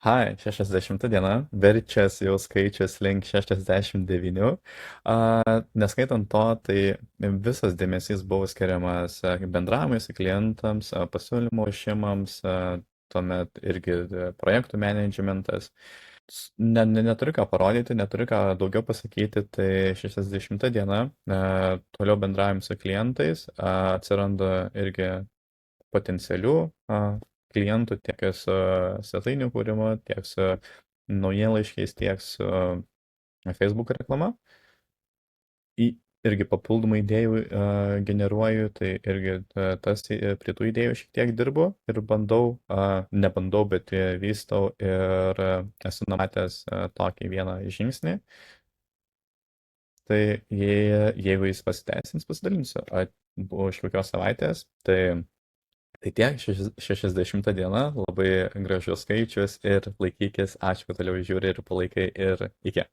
Hai, 60 diena, verčias jau skaičius link 69. Neskaitant to, tai visas dėmesys buvo skiriamas bendravimui su klientams, pasiūlymo išimams, tuomet irgi projektų managementas. Neturiu ką parodyti, neturiu ką daugiau pasakyti, tai 60 diena, toliau bendravim su klientais, atsiranda irgi potencialių klientų tiek su svetainių kūrimu, tiek su naujienlaiškiais, tiek su Facebook reklama. Irgi papildomų idėjų generuoju, tai irgi prie tų idėjų šiek tiek dirbu ir nebandau, bet vystau ir esu numatęs tokį vieną žingsnį. Tai jeigu jis pasiteisins, pasidalinsiu už kokios savaitės. Tai tiek, 60 diena, labai gražus skaičius ir laikykis, ačiū, kad toliau žiūri ir palaikai ir iki.